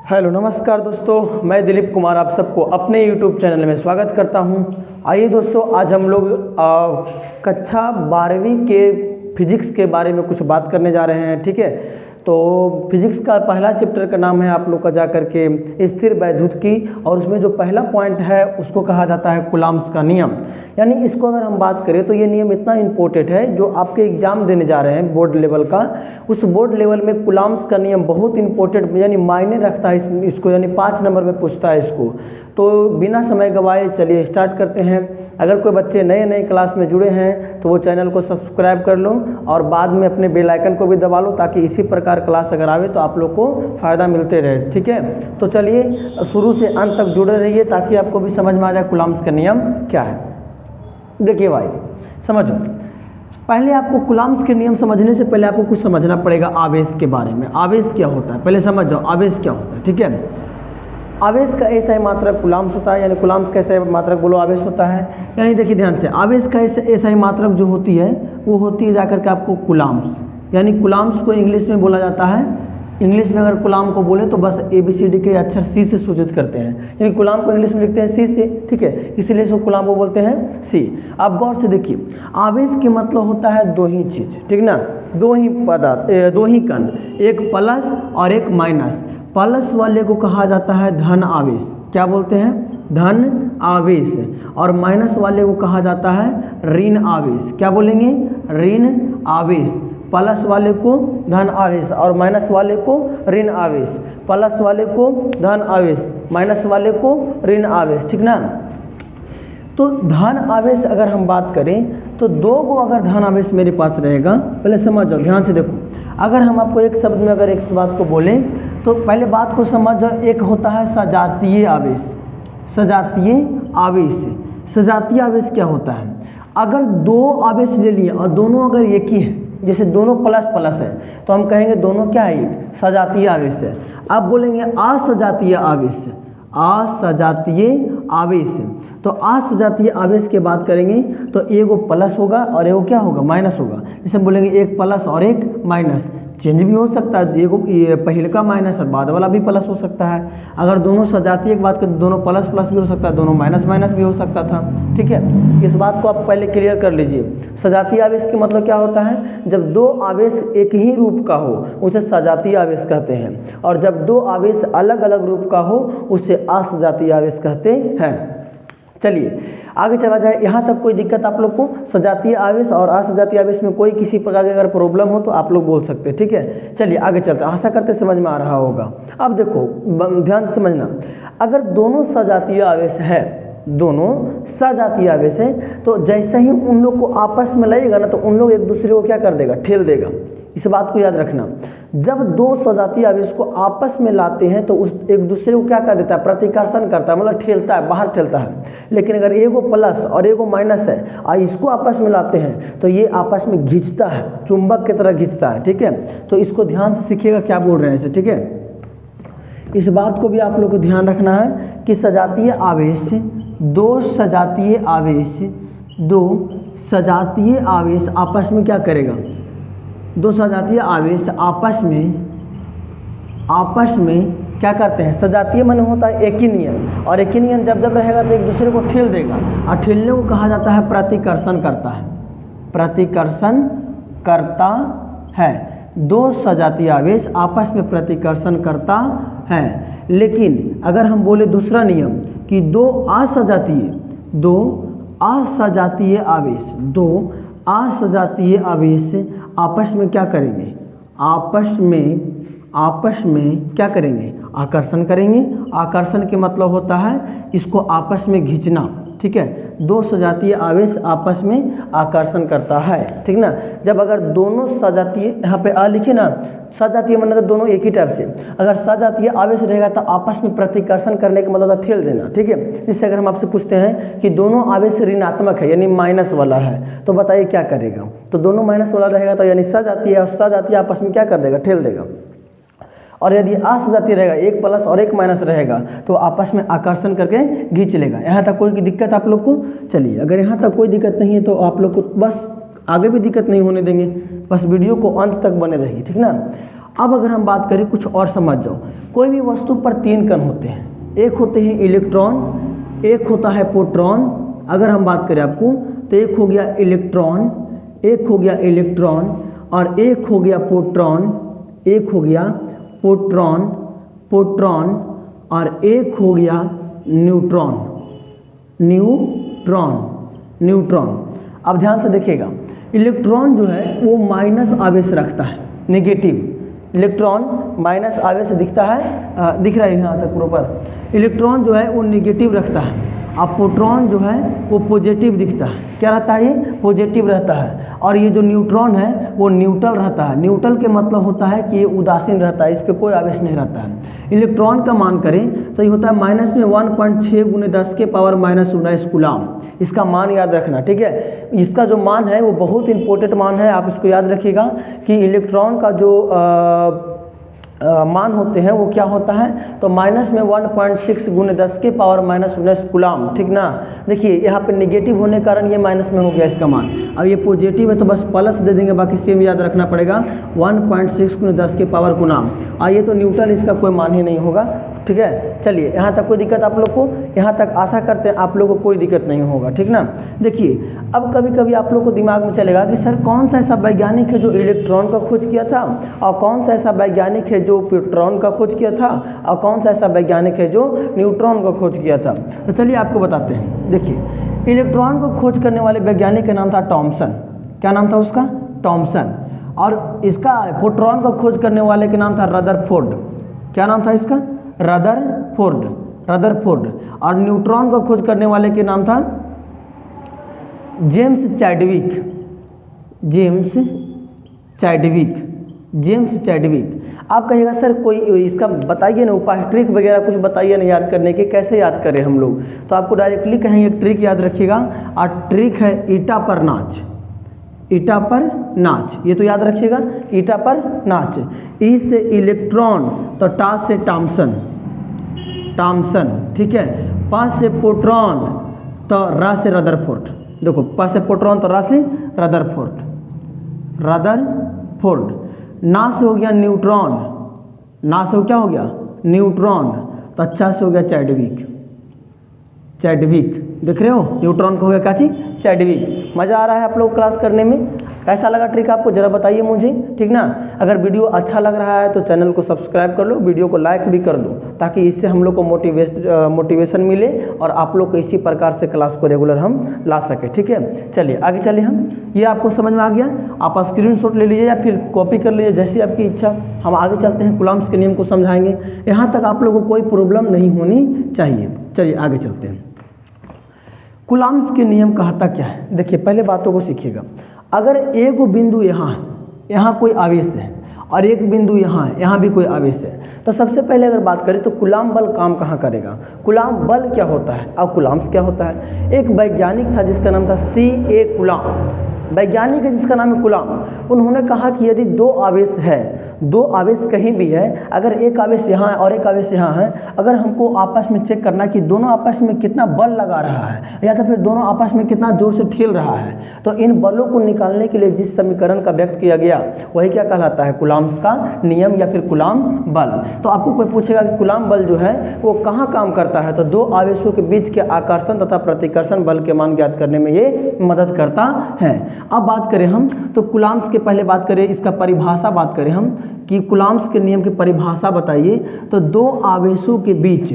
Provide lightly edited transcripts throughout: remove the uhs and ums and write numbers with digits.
Hello नमस्कार दोस्तों, मैं दिलीप कुमार आप सबको अपने YouTube चैनल में स्वागत करता हूं। आइए दोस्तों, आज हम लोग कक्षा 12वीं के फिजिक्स के बारे में कुछ बात करने जा रहे हैं। ठीक है, तो फिजिक्स का पहला चैप्टर का नाम है आप लोग का जा करके स्थिर वैद्युतिकी, और उसमें जो पहला पॉइंट है उसको कहा जाता है कूलम्ब्स का नियम। यानी इसको अगर हम बात करें तो ये नियम इतना इम्पोर्टेंट है, जो आपके एग्जाम देने जा रहे हैं बोर्ड लेवल का, उस बोर्ड लेवल में कूलम्ब्स का नियम बहुत इंपॉर्टेंट यानी मायने रखता है इसको, यानी 5 नंबर में पूछता है इसको। तो बिना समय गवाए चलिए स्टार्ट करते हैं। अगर कोई बच्चे नए क्लास में जुड़े हैं तो वो चैनल को सब्सक्राइब कर लो और बाद में अपने बेल आइकन को भी दबा लो, ताकि इसी प्रकार क्लास अगर आवे तो आप लोग को फ़ायदा मिलते रहे। ठीक है, तो चलिए शुरू से अंत तक जुड़े रहिए ताकि आपको भी समझ में आ जाए कूलम्ब्स का नियम क्या है। देखिए भाई, समझो, पहले आपको कूलम्ब्स के नियम समझने से पहले आपको कुछ समझना पड़ेगा आवेश के बारे में। आवेश क्या होता है पहले समझ जाओ, आवेश क्या होता है। ठीक है, आवेश का ऐसा ही मात्रक कूलम्ब्स होता है, यानी कूलम्ब्स का ऐसा ही मात्रक बोलो आवेश होता है। यानी देखिए ध्यान से, आवेश का ऐसा ही मात्रक जो होती है वो होती है जाकर के आपको कूलम्ब्स। यानी कूलम्ब्स को इंग्लिश में बोला जाता है, इंग्लिश में अगर कूलम्ब को बोले तो बस ABCD के अक्षर C से सूचित करते हैं, क्योंकि कूलम्ब को इंग्लिश में लिखते हैं C से। ठीक है, इसीलिए इसको कूलम्ब को बोलते हैं C। आप गौर से देखिए, आवेश के मतलब होता है दो ही चीज़, ठीक ना, दो ही पदार्थ, दो ही कण, एक प्लस और एक माइनस। प्लस वाले को कहा जाता है धन आवेश, क्या बोलते हैं, धन आवेश, और माइनस वाले को कहा जाता है ऋण आवेश। क्या बोलेंगे, ऋण आवेश। प्लस वाले को धन आवेश और माइनस वाले को ऋण आवेश, प्लस वाले को धन आवेश, माइनस वाले को ऋण आवेश। ठीक ना, तो धन आवेश अगर हम बात करें तो दो को अगर धन आवेश मेरे पास रहेगा, पहले समझ जाओ, ध्यान से देखो। अगर हम आपको एक शब्द में अगर एक बात को बोलें तो पहले बात को समझ जाओ। एक होता है सजातीय आवेश। सजातीय आवेश, सजातीय आवेश क्या होता है, अगर दो आवेश ले लिए और दोनों अगर एक ही है, जैसे दोनों प्लस प्लस है तो हम कहेंगे दोनों क्या है, एक सजातीय आवेश है। अब बोलेंगे असजातीय आवेश, असजातीय आवेश, तो असजातीय आवेश की बात करेंगे तो एगो प्लस होगा और एगो क्या होगा, माइनस होगा। जैसे बोलेंगे एक प्लस और एक माइनस, चेंज भी हो सकता है, एगो पहले का माइनस और बाद वाला भी प्लस हो सकता है। अगर दोनों सजातीय की बात करें तो दोनों प्लस प्लस भी हो सकता है, दोनों माइनस माइनस भी हो सकता था। ठीक है, इस बात को आप पहले क्लियर कर लीजिए। सजातीय आवेश के मतलब क्या होता है, जब दो आवेश एक ही रूप का हो उसे सजातीय आवेश कहते हैं, और जब दो आवेश अलग अलग रूप का हो उसे असजातीय आवेश कहते हैं। चलिए आगे चला जाए। यहाँ तक कोई दिक्कत आप लोग को सजातीय आवेश और असजातीय आवेश में कोई किसी प्रकार की अगर प्रॉब्लम हो तो आप लोग बोल सकते हैं। ठीक है, चलिए आगे चलते हैं, आशा करते समझ में आ रहा होगा। अब देखो ध्यान से समझना, अगर दोनों सजातीय आवेश है, दोनों सजातीय आवेश है, तो जैसे ही उन लोग को आपस में लगेगा ना तो उन लोग एक दूसरे को क्या कर देगा, ठेल देगा। इस बात को याद रखना, जब दो सजातीय आवेश को आपस में लाते हैं तो उस एक दूसरे को क्या कर देता है, प्रतिकर्षण करता है, मतलब ठेलता है, बाहर ठेलता है। लेकिन अगर एगो प्लस और एगो माइनस है और इसको आपस में लाते हैं तो ये आपस में खींचता है, चुंबक की तरह खींचता है। ठीक है, तो इसको ध्यान से सीखिएगा क्या बोल रहे हैं इसे। ठीक है, इस बात को भी आप लोग को ध्यान रखना है कि सजातीय आवेश, दो सजातीय आवेश, दो सजातीय आवेश आपस में क्या करेगा, दो सजातीय आवेश आपस में क्या करते हैं, सजातीय मन होता है एक ही नियम, और एक ही नियम जब जब रहेगा तो एक दूसरे को ठेल देगा, और ठेलने को कहा जाता है प्रतिकर्षण करता है, प्रतिकर्षण करता है। दो सजातीय आवेश आपस में प्रतिकर्षण करता है। लेकिन अगर हम बोले दूसरा नियम कि दो असजातीय आवेश आपस में क्या करेंगे, आपस में क्या करेंगे, आकर्षण करेंगे। आकर्षण के मतलब होता है इसको आपस में खींचना। ठीक है, दो सजातीय आवेश आपस में आकर्षण करता है। ठीक ना, जब अगर दोनों सजातीय, यहाँ पे आ लिखे ना, सजातीय मतलब दोनों एक ही टाइप से, अगर सजातीय आवेश रहेगा तो आपस में प्रतिकर्षण करने का मतलब ठेल देना। ठीक है, जिससे अगर हम आपसे पूछते हैं कि दोनों आवेश ऋणात्मक है यानी माइनस वाला है तो बताइए क्या करेगा, तो दोनों माइनस वाला रहेगा तो यानी सजातीय और सजातीय आपस में क्या कर देगा, ठेल देगा। और यदि असजातीय रहेगा, एक प्लस और एक माइनस रहेगा, तो आपस में आकर्षण करके खींच लेगा। यहाँ तक कोई दिक्कत आप लोग को, चलिए अगर यहाँ तक कोई दिक्कत नहीं है तो आप लोग को बस आगे भी दिक्कत नहीं होने देंगे, बस वीडियो को अंत तक बने रहिए। ठीक ना, अब अगर हम बात करें कुछ और समझ जाओ, कोई भी वस्तु पर 3 कण होते हैं, एक होते हैं इलेक्ट्रॉन, एक होता है प्रोटॉन। अगर हम बात करें आपको तो एक हो गया इलेक्ट्रॉन, एक हो गया इलेक्ट्रॉन और एक हो गया प्रोटॉन, एक हो गया प्रोटॉन, प्रोटॉन और एक हो गया न्यूट्रॉन, न्यूट्रॉन, न्यूट्रॉन। अब ध्यान से देखिएगा, इलेक्ट्रॉन जो है वो माइनस आवेश रखता है, नेगेटिव। इलेक्ट्रॉन माइनस आवेश दिखता है, दिख रहा है यहाँ तक प्रॉपर। इलेक्ट्रॉन जो है वो नेगेटिव रखता है, अब प्रोटॉन जो है वो पॉजिटिव दिखता है। क्या रहता है? ये पॉजिटिव रहता है। और ये जो न्यूट्रॉन है वो न्यूट्रल रहता है। न्यूट्रल के मतलब होता है कि ये उदासीन रहता है, इस पर कोई आवेश नहीं रहता है। इलेक्ट्रॉन का मान करें तो ये होता है माइनस में 1.6 × 10 के पावर -19 कूलाम। इसका मान याद रखना, ठीक है। इसका जो मान है वो बहुत इंपॉर्टेंट मान है, आप इसको याद रखिएगा कि इलेक्ट्रॉन का जो मान होते हैं वो क्या होता है, तो माइनस में 1.6 × 10 के पावर -19 कूलाम, ठीक ना। देखिए यहाँ पे नेगेटिव होने के कारण ये माइनस में हो गया इसका मान। अब ये पॉजिटिव है तो बस प्लस दे देंगे, बाकी सेम याद रखना पड़ेगा 1.6 × 10 के पावर कूलाम। ये तो न्यूट्रल, इसका कोई मान ही नहीं होगा, ठीक है। चलिए यहाँ तक कोई दिक्कत आप लोग को, यहाँ तक आशा करते हैं आप लोगों को कोई दिक्कत नहीं होगा, ठीक ना। देखिए अब कभी कभी आप लोग को दिमाग में चलेगा कि सर कौन सा ऐसा वैज्ञानिक है जो इलेक्ट्रॉन का खोज किया था, और कौन सा ऐसा वैज्ञानिक है जो प्रोटॉन का खोज किया था, और कौन सा ऐसा वैज्ञानिक है जो न्यूट्रॉन का खोज किया था। तो चलिए आपको बताते हैं। देखिए इलेक्ट्रॉन को खोज करने वाले वैज्ञानिक का नाम था थॉमसन। क्या नाम था उसका? थॉमसन। और इसका प्रोटॉन का खोज करने वाले का नाम था रदरफोर्ड। क्या नाम था इसका? Rutherford, Rutherford. और न्यूट्रॉन को खोज करने वाले के नाम था James Chadwick, James Chadwick, James Chadwick. आप कहिएगा सर कोई इसका बताइए ना उपाय, ट्रिक वगैरह कुछ बताइए ना याद करने के, कैसे याद करें हम लोग। तो आपको डायरेक्टली कहेंगे ट्रिक याद रखिएगा, और ट्रिक है ईटा पर नाच, ईटा पर नाच, ये तो याद रखिएगा, ईटा पर नाच। ई से इलेक्ट्रॉन तो टा से थॉमसन, थॉमसन, ठीक है। पा से प्रोटॉन तो रा से रदरफोर्ड। देखो पा से प्रोटॉन तो रा से रदरफोर्ड, रदरफोर्ड। ना से हो गया न्यूट्रॉन, ना से क्या हो गया? न्यूट्रॉन। तो अच्छा से हो गया चैडविक, चैडविक। देख रहे हो न्यूट्रॉन को हो गया क्या चीज? चैडविक। मज़ा आ रहा है आप लोग क्लास करने में? कैसा लगा ट्रिक आपको ज़रा बताइए मुझे, ठीक ना। अगर वीडियो अच्छा लग रहा है तो चैनल को सब्सक्राइब कर लो, वीडियो को लाइक भी कर दो, ताकि इससे हम लोग को मोटिवेशन मिले और आप लोग को इसी प्रकार से क्लास को रेगुलर हम ला सके, ठीक है। चलिए आगे चले हम। ये आपको समझ में आ गया? आप स्क्रीनशॉट ले लीजिए या फिर कॉपी कर लीजिए, जैसी आपकी इच्छा। हम आगे चलते हैं, कूलम्ब्स के नियम को समझाएंगे। यहाँ तक आप लोगों को कोई प्रॉब्लम नहीं होनी चाहिए। चलिए आगे चलते हैं। कूलम्ब्स के नियम कहता क्या है? देखिए पहले बातों को सीखिएगा। अगर एक बिंदु यहाँ है, यहाँ कोई आवेश है, और एक बिंदु यहाँ है, यहाँ भी कोई आवेश है, तो सबसे पहले अगर बात करें तो कूलम्ब बल काम कहाँ करेगा? कूलम्ब बल क्या होता है और कूलम्ब्स क्या होता है? एक वैज्ञानिक था जिसका नाम था C.A. कूलम्ब, वैज्ञानिक है जिसका नाम है कूलम्ब। उन्होंने कहा कि यदि दो आवेश है, दो आवेश कहीं भी है, अगर एक आवेश यहाँ है और एक आवेश यहाँ है, अगर हमको आपस में चेक करना कि दोनों आपस में कितना बल लगा रहा है या तो फिर दोनों आपस में कितना जोर से ठेल रहा है, तो इन बलों को निकालने के लिए जिस समीकरण का व्यक्त किया गया वही क्या कहलाता है? कूलम्ब्स का नियम या फिर कूलम्ब बल। तो आपको कोई पूछेगा कि कूलम्ब बल जो है वो कहाँ काम करता है, तो दो आवेशों के बीच के आकर्षण तथा प्रतिकर्षण बल के मान ज्ञात करने में ये मदद करता है। अब बात करें हम तो कूलम्ब्स के पहले बात करें इसका परिभाषा, बात करें हम कि कूलम्ब्स के नियम की परिभाषा बताइए। तो दो आवेशों के बीच,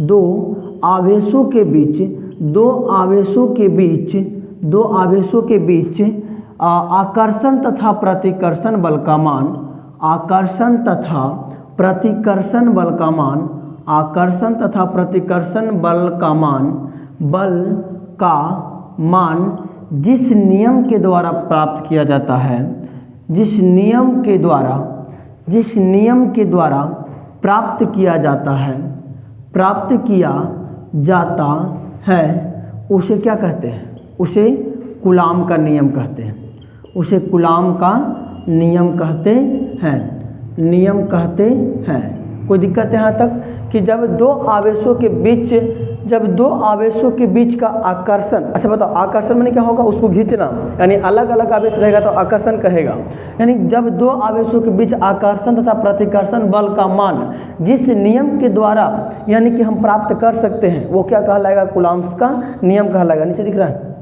दो आवेशों के बीच, दो आवेशों के बीच, दो आवेशों के बीच आकर्षण तथा प्रतिकर्षण बल का मान, आकर्षण तथा प्रतिकर्षण बल का मान, आकर्षण तथा प्रतिकर्षण बल का मान, बल का मान जिस नियम के द्वारा प्राप्त किया जाता है, जिस नियम के द्वारा, जिस नियम के द्वारा प्राप्त किया जाता है, प्राप्त किया जाता है, उसे क्या कहते हैं? उसे कूलम्ब का नियम कहते हैं, उसे कूलम्ब का नियम कहते हैं, नियम कहते हैं। कोई दिक्कत है यहाँ तक? कि जब दो आवेशों के बीच का आकर्षण, अच्छा बताओ आकर्षण माने क्या होगा? उसको खींचना, यानी अलग अलग आवेश रहेगा तो आकर्षण कहेगा। यानी जब दो आवेशों के बीच आकर्षण तथा प्रतिकर्षण बल का मान जिस नियम के द्वारा यानी कि हम प्राप्त कर सकते हैं वो क्या कहलाएगा? कूलॉम्स का नियम कहलाएगा। नीचे दिख रहा है।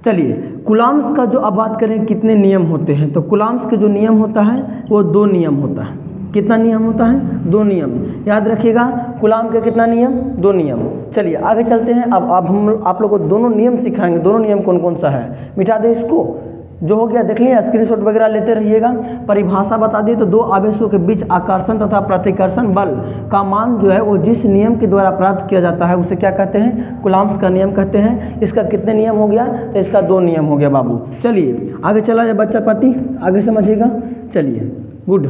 चलिए कूलॉम्स का जो अब बात करें कितने नियम होते हैं, तो कूलॉम्स के जो नियम होता है वो 2 नियम होता है। कितना नियम होता है? 2 नियम। याद रखिएगा कूलॉम के कितना नियम? 2 नियम। चलिए आगे चलते हैं। अब हम आप लोग को दोनों नियम सिखाएंगे। दोनों नियम कौन कौन सा है? मिटा दे इसको, जो हो गया देख लिया, स्क्रीनशॉट वगैरह लेते रहिएगा। परिभाषा बता दिए तो दो आवेशों के बीच आकर्षण तथा प्रतिकर्षण बल का मान जो है वो जिस नियम के द्वारा प्राप्त किया जाता है उसे क्या कहते हैं? कूलॉम्स का नियम कहते हैं। इसका कितने नियम हो गया? तो इसका 2 नियम हो गया बाबू। चलिए आगे चला जाए बच्चा पार्टी, आगे समझिएगा। चलिए गुड,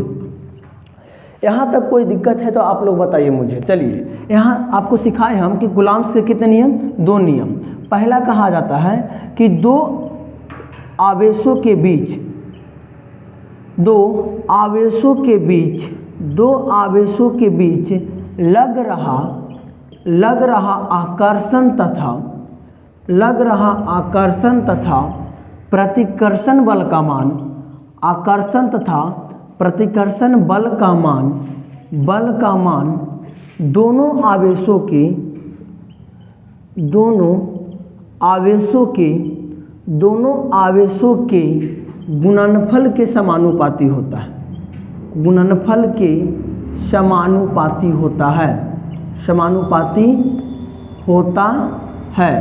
यहाँ तक कोई दिक्कत है तो आप लोग बताइए मुझे। चलिए यहाँ आपको सिखाए हम कि कूलॉम्स के कितने नियम? 2 नियम। पहला कहा जाता है कि दो आवेशों के बीच लग रहा आकर्षण तथा प्रतिकर्षण बल का मान, आकर्षण तथा प्रतिकर्षण बल का मान दोनों आवेशों के गुणनफल के समानुपाती होता है। समानुपाती होता है।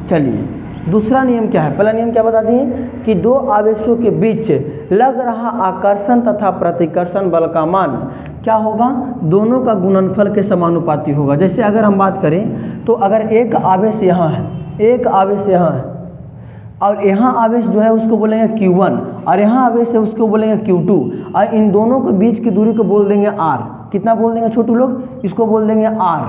चलिए दूसरा नियम क्या है? पहला नियम क्या बता दिए कि दो आवेशों के बीच लग रहा आकर्षण तथा प्रतिकर्षण बल का मान क्या होगा? दोनों का गुणनफल के समानुपाती होगा। जैसे अगर हम बात करें तो अगर एक आवेश यहाँ है, एक आवेश यहाँ है और यहाँ आवेश जो है उसको बोलेंगे Q1 और यहाँ आवेश है उसको बोलेंगे Q2 और इन दोनों के बीच की दूरी को बोल देंगे R। कितना बोल देंगे छोटू लोग? इसको बोल देंगे R।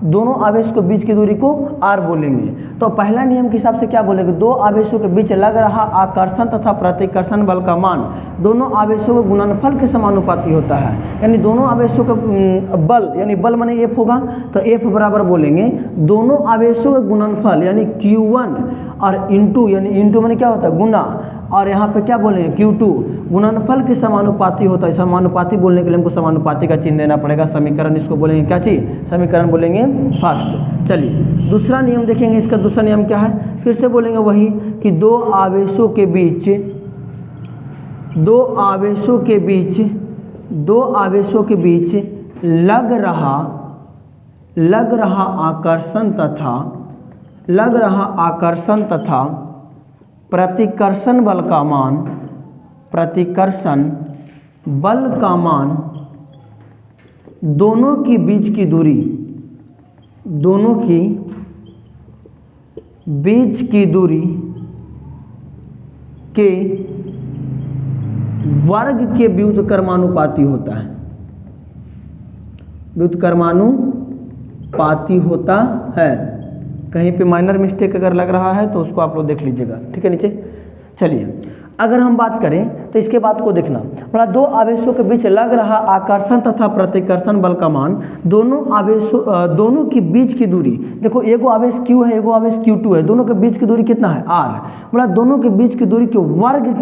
दोनों आवेश को बीच की दूरी को R बोलेंगे। तो पहला नियम के हिसाब से क्या बोलेंगे? दो आवेशों के बीच लग रहा आकर्षण तथा प्रतिकर्षण बल का मान दोनों आवेशों के गुणनफल के समानुपाती होता है। यानी दोनों आवेशों का बल, यानी बल माने F होगा तो F बराबर बोलेंगे दोनों आवेशों के गुणनफल यानी Q1 और इंटू, यानी इंटू माने क्या होता है? गुना, और यहाँ पे क्या बोलेंगे? Q2 गुणनफल के समानुपाती होता है। समानुपाती बोलने के लिए हमको समानुपाती का चिन्ह देना पड़ेगा। समीकरण इसको बोलेंगे क्या चीज़? समीकरण बोलेंगे फर्स्ट। चलिए दूसरा नियम देखेंगे। इसका दूसरा नियम क्या है? फिर से बोलेंगे वही कि दो आवेशों के बीच लग रहा आकर्षण तथा प्रतिकर्षण बल का मान दोनों की बीच की दूरी के वर्ग के व्युत्क्रमानुपाती होता है। व्युत्क्रमानुपाती होता है। कहीं पे माइनर मिस्टेक अगर लग रहा है तो उसको आप लोग देख लीजिएगा। ठीक है नीचे। चलिए अगर हम बात करें तो इसके बाद को देखना, मतलब दो आवेशों के बीच लग रहा आकर्षण तथा प्रतिकर्षण बल का मान दोनों की बीच की दूरी, देखो एगो आवेश Q है, एगो आवेश Q2 है, दोनों के बीच की दूरी कितना है? R। मतलब दोनों के बीच की दूरी के वर्ग R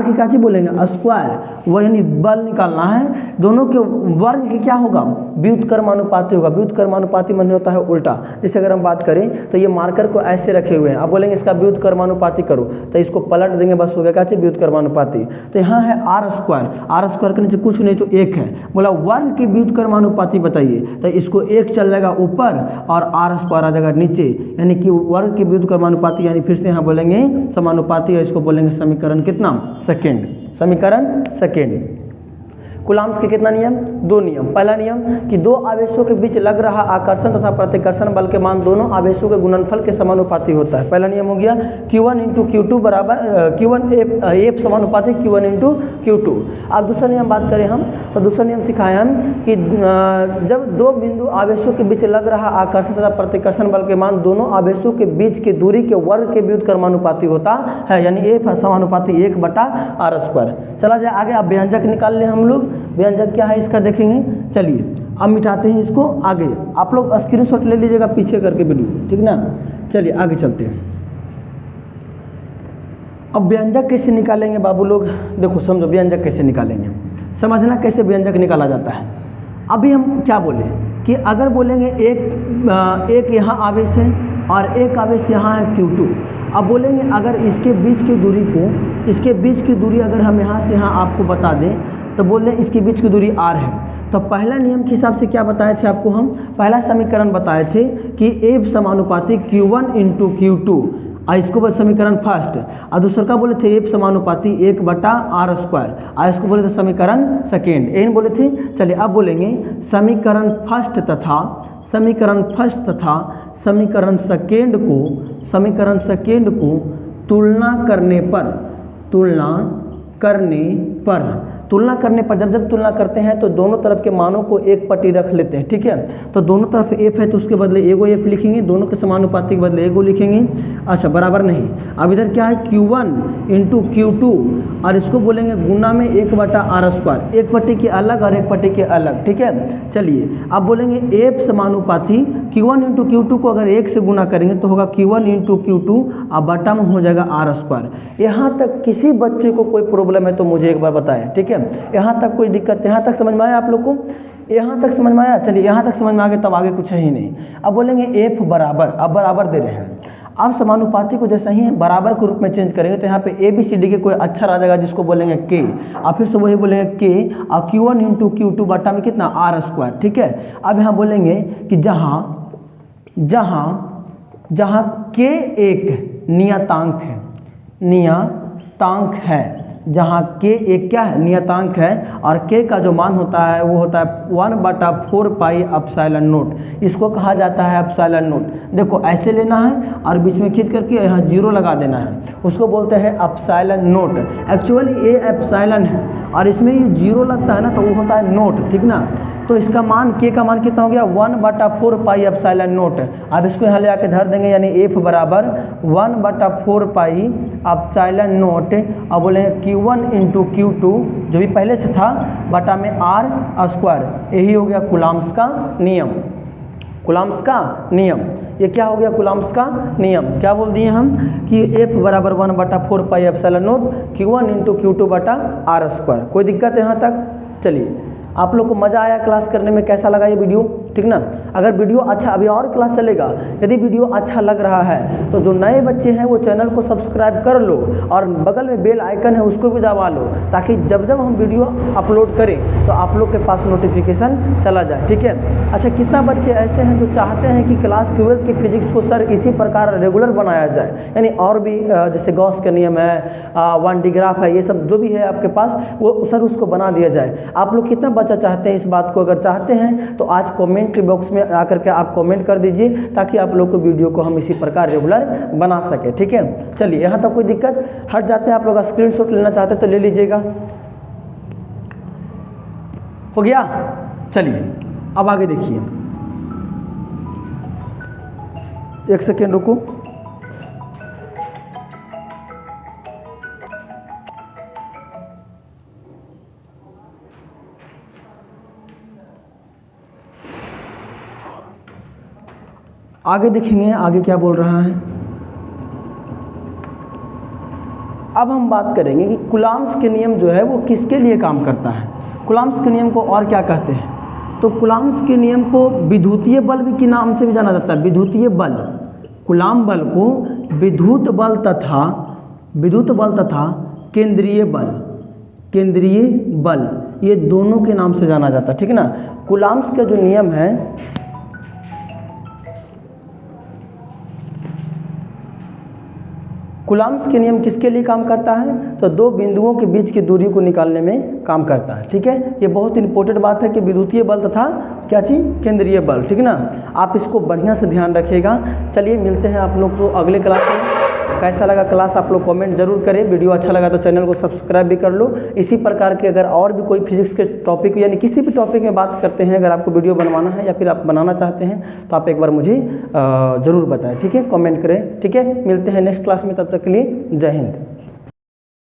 के क्या चीज बोलेंगे? स्क्वायर। वह यानी बल निकालना है, दोनों के वर्ग के क्या होगा? व्युत्क्रमानुपाती होगा। व्युत्क्रमानुपाती माने होता है उल्टा। जैसे अगर हम बात करें तो ये मार्कर को ऐसे रखे हुए हैं, आप बोलेंगे इसका व्युत्क्रमानुपाती करो तो इसको पलट देंगे, बस हो गया क्या चीज? व्युत्क्रमानुपाती। तो यहाँ है R स्क्वायर के नीचे कुछ नहीं तो 1 है। बोला वर्ग के व्युत्क्रमानुपाती बताइए तो इसको 1 चल जाएगा ऊपर और R स्क्वायर आ जाएगा नीचे, यानी कि वर्ग के व्युत्क्रमानुपाती, यानी फिर से यहाँ बोलेंगे समानुपाती है, इसको बोलेंगे समीकरण कितना? सेकेंड। समीकरण सेकेंड। कूलॉम्स के कितना नियम? 2 नियम। पहला नियम कि दो आवेशों के बीच लग रहा आकर्षण तथा प्रतिकर्षण बल के मान दोनों आवेशों के गुणनफल के समानुपाती होता है। पहला नियम हो गया Q1 इंटू Q2 बराबर Q1 F समानुपाती Q1 इंटू Q2। अब दूसरा नियम बात करें हम तो दूसरा नियम सिखाए हम कि जब दो बिंदु आवेशों के बीच लग रहा आकर्षण तथा प्रतिकर्षण बल के मान दोनों आवेशों के बीच की दूरी के वर्ग के व्युत्क्रमानुपाती होता है, यानी F समानुपाती 1/R स्क्वायर। चला जाए आगे। अब व्यंजक निकाल ले हम लोग व्यंजक क्या है इसका देखेंगे। चलिए अब मिटाते हैं इसको आगे, आप लोग स्क्रीनशॉट ले लीजिएगा पीछे करके वीडियो, ठीक ना। चलिए आगे चलते हैं। अब व्यंजक कैसे निकालेंगे बाबू लोग, देखो समझो व्यंजक कैसे निकालेंगे, समझना कैसे व्यंजक निकाला जाता है। अभी हम क्या बोले कि अगर बोलेंगे एक यहाँ आवेश है और एक आवेश यहाँ है Q2। अब बोलेंगे अगर इसके बीच की दूरी को, इसके बीच की दूरी अगर हम यहाँ से यहाँ आपको बता दें तो बोल दें इसके बीच की दूरी r है। तो पहला नियम के हिसाब से क्या बताए थे आपको, हम पहला समीकरण बताए थे कि F समानुपाती Q1 इंटू Q2, और इसको बोले समीकरण फर्स्ट, और दूसरा का बोले थे F समानुपाती 1/r², और इसको बोले थे समीकरण सेकेंड, यही बोले थे। चलिए अब बोलेंगे समीकरण फर्स्ट तथा समीकरण सेकेंड को तुलना करने पर जब तुलना करते हैं तो दोनों तरफ के मानों को एक पट्टी रख लेते हैं, ठीक है। तो दोनों तरफ f है तो उसके बदले एगो f लिखेंगे, दोनों के समानुपाती के बदले एगो लिखेंगे। अच्छा बराबर नहीं, अब इधर क्या है Q1 इंटू Q2, और इसको बोलेंगे गुना में 1/r², एक पट्टी के अलग और एक पट्टी के अलग, ठीक है। चलिए अब बोलेंगे f समानुपाती Q1 इंटू Q2 को अगर 1 से गुना करेंगे तो होगा Q1 इंटू Q2, और बटा में हो जाएगा r²। यहाँ तक किसी बच्चे को कोई प्रॉब्लम है तो मुझे एक बार बताएं, ठीक है। यहाँ तक कोई दिक्कत, यहाँ तक समझ में आया आप लोग को, यहाँ तक समझ में आया। चलिए यहाँ तक समझ में आ गया, तब आगे कुछ है ही नहीं। अब बोलेंगे f बराबर, अब बराबर दे रहे हैं, अब समानुपाती को जैसा ही बराबर के रूप में चेंज करेंगे तो यहाँ पे ABCD के कोई अक्षर आ जाएगा जिसको बोलेंगे K, और फिर से वही बोलेंगे K, और Q1 इंटू Q2 बटा में कितना r², ठीक है। अब यहाँ बोलेंगे कि जहाँ K एक नियतांक है, जहाँ K एक क्या है, नियतांक है, और K का जो मान होता है वो होता है 1/4 पाई एप्सिलॉन नोट, इसको कहा जाता है एप्सिलॉन नोट। देखो ऐसे लेना है और बीच में खींच करके यहाँ 0 लगा देना है, उसको बोलते हैं एप्सिलॉन नोट। एक्चुअली ये एप्सिलॉन है और इसमें ये 0 लगता है ना तो वो होता है नोट, ठीक ना। तो इसका मान K का मान कितना हो गया 1/4 पाई एप्सिलॉन नोट। अब इसको यहाँ ले आके धर देंगे, यानी F बराबर 1/4 पाई एप्सिलॉन नोट, अब बोले Q1 इंटू Q2 जो भी पहले से था बटा में r²। यही हो गया कूलम्ब्स का नियम। कूलम्ब्स का नियम, ये क्या हो गया कूलम्ब्स का नियम। क्या बोल दिए हम कि F बराबर 1/4 pi epsilon note Q1 into Q2 बटा r²। कोई दिक्कत है यहाँ तक। चलिए आप लोग को मज़ा आया क्लास करने में, कैसा लगा ये वीडियो, ठीक ना। अगर वीडियो अच्छा, अभी और क्लास चलेगा, यदि वीडियो अच्छा लग रहा है तो जो नए बच्चे हैं वो चैनल को सब्सक्राइब कर लो और बगल में बेल आइकन है उसको भी दबा लो, ताकि जब जब हम वीडियो अपलोड करें तो आप लोग के पास नोटिफिकेशन चला जाए, ठीक है। अच्छा कितना बच्चे ऐसे हैं जो चाहते हैं कि क्लास 12 की फिजिक्स को सर इसी प्रकार रेगुलर बनाया जाए, यानी और भी जैसे गॉस का नियम है, वन डिग्राफ है, ये सब जो भी है आपके पास वो सर उसको बना दिया जाए। आप लोग कितना बच्चा चाहते हैं इस बात को, अगर चाहते हैं तो आज कमेंट बॉक्स में आकर के आप कमेंट कर दीजिए, ताकि आप लोग को वीडियो को हम इसी प्रकार रेगुलर बना सके, ठीक है। चलिए यहाँ तक कोई दिक्कत, हट जाते हैं। आप लोग स्क्रीनशॉट लेना चाहते हैं तो ले लीजिएगा, हो गया। चलिए अब आगे देखिए, एक सेकेंड रुको। आगे देखेंगे आगे क्या बोल रहा है। अब हम बात करेंगे कि कूलम्ब्स के नियम जो है वो किसके लिए काम करता है। कूलम्ब्स के नियम को और क्या कहते हैं, तो कूलम्ब्स के नियम को विद्युतीय बल भी के नाम से भी जाना जाता है। विद्युतीय बल, कूलम्ब बल को विद्युत बल तथा केंद्रीय बल, ये दोनों के नाम से जाना जाता है, ठीक है ना। कूलम्ब्स का जो नियम है, कूलम्ब्स के नियम किसके लिए काम करता है, तो दो बिंदुओं के बीच की दूरी को निकालने में काम करता है, ठीक है। ये बहुत इंपॉर्टेंट बात है कि विद्युतीय बल तथा क्या चीज़, केंद्रीय बल, ठीक है ना। आप इसको बढ़िया से ध्यान रखिएगा। चलिए मिलते हैं आप लोग को अगले क्लास में। कैसा लगा क्लास आप लोग कमेंट जरूर करें, वीडियो अच्छा लगा तो चैनल को सब्सक्राइब भी कर लो। इसी प्रकार के अगर और भी कोई फिजिक्स के टॉपिक यानी किसी भी टॉपिक में बात करते हैं, अगर आपको वीडियो बनवाना है या फिर आप बनाना चाहते हैं तो आप एक बार मुझे ज़रूर बताएं, ठीक है, कमेंट करें, ठीक है। मिलते हैं नेक्स्ट क्लास में, तब तक के लिए जय हिंद।